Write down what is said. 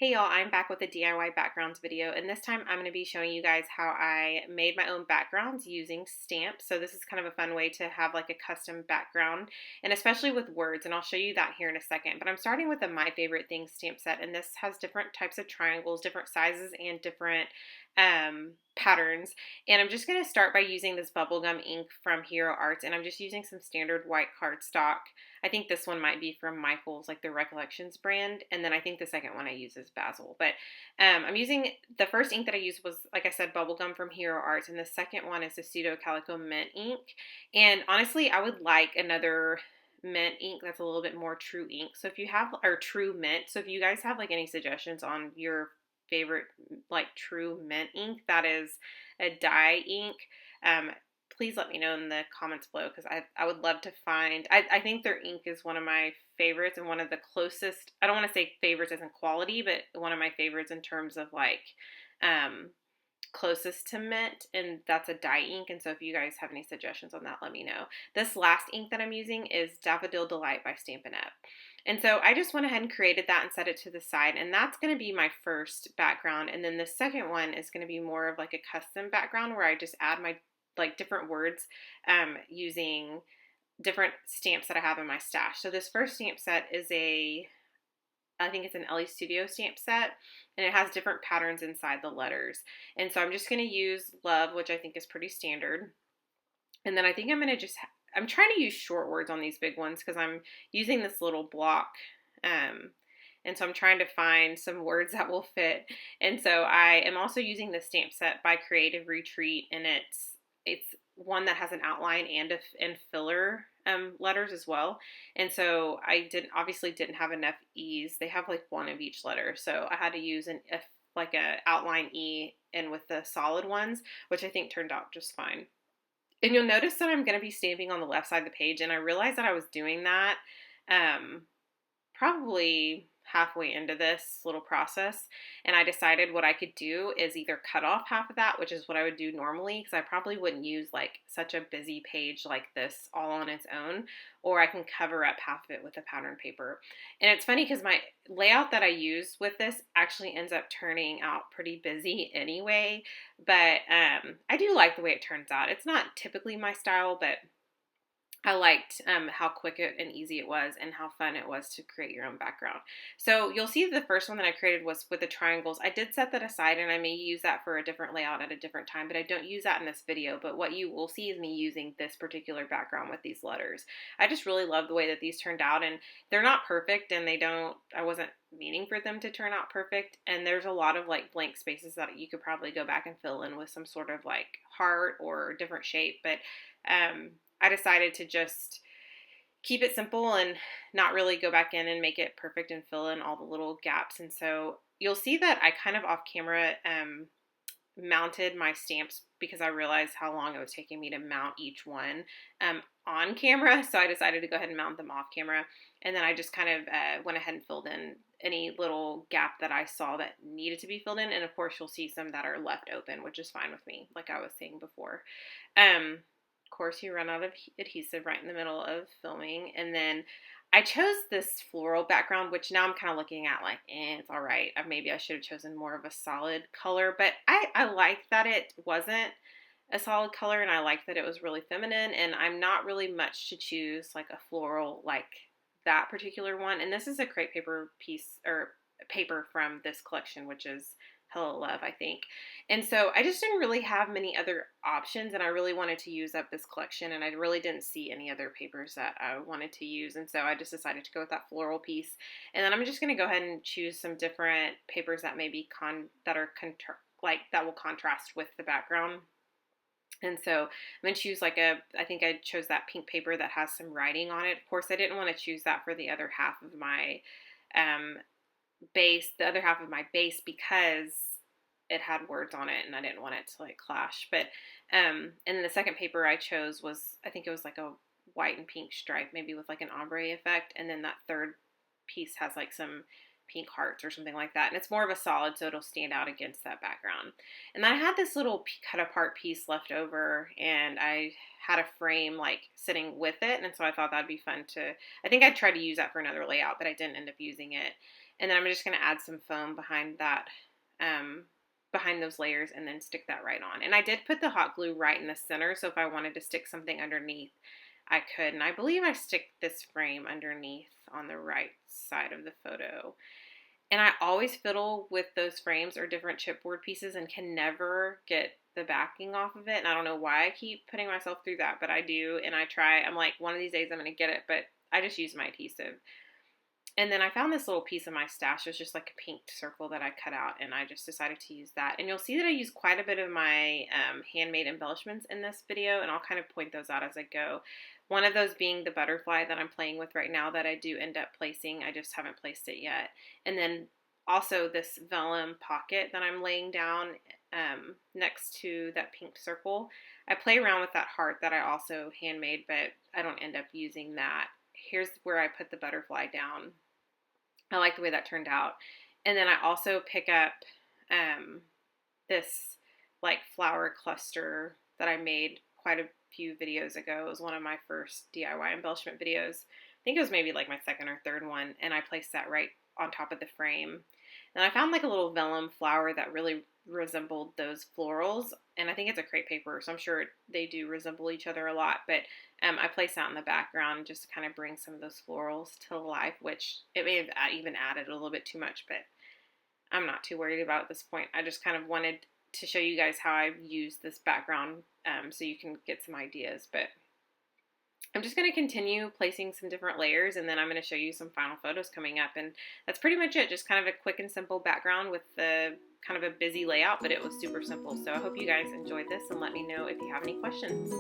Hey y'all, I'm back with a DIY backgrounds video, and this time I'm going to be showing you guys how I made my own backgrounds using stamps. So this is kind of a fun way to have like a custom background, and especially with words, and I'll show you that here in a second. But I'm starting with a My Favorite Things stamp set, and this has different types of triangles, different sizes, and different patterns. And I'm just going to start by using this bubblegum ink from Hero Arts, and I'm just using some standard white cardstock. I think this one might be from Michaels, like the Recollections brand, and then I think the second one I use is Basil. But I'm using, the first ink that I used was, like I said, bubblegum from Hero Arts, and the second one is the Pseudo Calico Mint ink. And honestly, I would like another mint ink that's a little bit more true ink. So if you have, or true mint, so if you guys have like any suggestions on your favorite like true mint ink that is a dye ink, please let me know in the comments below, because I would love to find, I think their ink is one of my favorites and one of the closest, I don't want to say favorites as in quality, but one of my favorites in terms of like closest to mint, and that's a dye ink. And so if you guys have any suggestions on that, let me know. This last ink that I'm using is Daffodil Delight by Stampin' Up. And so I just went ahead and created that and set it to the side, and that's going to be my first background. And then the second one is going to be more of like a custom background where I just add my like different words using different stamps that I have in my stash. So this first stamp set is I think it's an Ellie Studio stamp set, and it has different patterns inside the letters. And so I'm just going to use Love, which I think is pretty standard. And then I think I'm going to I'm trying to use short words on these big ones because I'm using this little block. And so I'm trying to find some words that will fit. And so I am also using the stamp set by Creative Retreat, and it's one that has an outline and filler letters as well. And so I obviously didn't have enough E's. They have like one of each letter, so I had to use like a outline E and with the solid ones, which I think turned out just fine. And you'll notice that I'm going to be stamping on the left side of the page, and I realized that I was doing that probably halfway into this little process, and I decided what I could do is either cut off half of that, which is what I would do normally because I probably wouldn't use like such a busy page like this all on its own, or I can cover up half of it with a pattern paper. And it's funny because my layout that I use with this actually ends up turning out pretty busy anyway, but I do like the way it turns out. It's not typically my style, but I liked how quick and easy it was and how fun it was to create your own background. So you'll see the first one that I created was with the triangles. I did set that aside, and I may use that for a different layout at a different time, but I don't use that in this video. But what you will see is me using this particular background with these letters. I just really love the way that these turned out, and they're not perfect, and I wasn't meaning for them to turn out perfect. And there's a lot of like blank spaces that you could probably go back and fill in with some sort of like heart or different shape. But I decided to just keep it simple and not really go back in and make it perfect and fill in all the little gaps. And so you'll see that I kind of off camera mounted my stamps because I realized how long it was taking me to mount each one on camera. So I decided to go ahead and mount them off camera. And then I just kind of went ahead and filled in any little gap that I saw that needed to be filled in. And of course, you'll see some that are left open, which is fine with me, like I was saying before. Of course, you run out of adhesive right in the middle of filming. And then I chose this floral background, which now I'm kind of looking at like, it's all right. Maybe I should have chosen more of a solid color, but I like that it wasn't a solid color, and I like that it was really feminine, and I'm not really much to choose like a floral like that particular one. And this is a crepe paper piece, or paper from this collection, which is Hello Love, I think. And so I just didn't really have many other options, and I really wanted to use up this collection, and I really didn't see any other papers that I wanted to use. And so I just decided to go with that floral piece. And then I'm just going to go ahead and choose some different papers that maybe that will contrast with the background. And so I'm going to choose I think I chose that pink paper that has some writing on it. Of course, I didn't want to choose that for the other half of my base because it had words on it and I didn't want it to like clash. But and then the second paper I chose was, I think it was like a white and pink stripe, maybe with like an ombre effect. And then that third piece has like some pink hearts or something like that, and it's more of a solid, so it'll stand out against that background. And I had this little cut apart piece left over, and I had a frame like sitting with it, and so I thought that'd be fun to, I think I tried to use that for another layout, but I didn't end up using it. And then I'm just going to add some foam behind that, behind those layers, and then stick that right on. And I did put the hot glue right in the center, so if I wanted to stick something underneath, I could. And I believe I stick this frame underneath on the right side of the photo. And I always fiddle with those frames or different chipboard pieces and can never get the backing off of it. And I don't know why I keep putting myself through that, but I do. And I try. I'm like, one of these days I'm going to get it, but I just use my adhesive. And then I found this little piece of my stash. It was just like a pink circle that I cut out, and I just decided to use that. And you'll see that I use quite a bit of my handmade embellishments in this video, and I'll kind of point those out as I go. One of those being the butterfly that I'm playing with right now that I do end up placing. I just haven't placed it yet. And then also this vellum pocket that I'm laying down next to that pink circle. I play around with that heart that I also handmade, but I don't end up using that. Here's where I put the butterfly down. I like the way that turned out. And then I also pick up this like flower cluster that I made quite a few videos ago. It was one of my first DIY embellishment videos. I think it was maybe like my second or third one, and I placed that right on top of the frame. And I found like a little vellum flower that really resembled those florals, and I think it's a crepe paper, so I'm sure they do resemble each other a lot, but I placed that in the background just to kind of bring some of those florals to life, which it may have even added a little bit too much, but I'm not too worried about at this point. I just kind of wanted to show you guys how I've used this background so you can get some ideas, but I'm just going to continue placing some different layers, and then I'm going to show you some final photos coming up, and that's pretty much it. Just kind of a quick and simple background with the kind of a busy layout, but it was super simple. So I hope you guys enjoyed this, and let me know if you have any questions.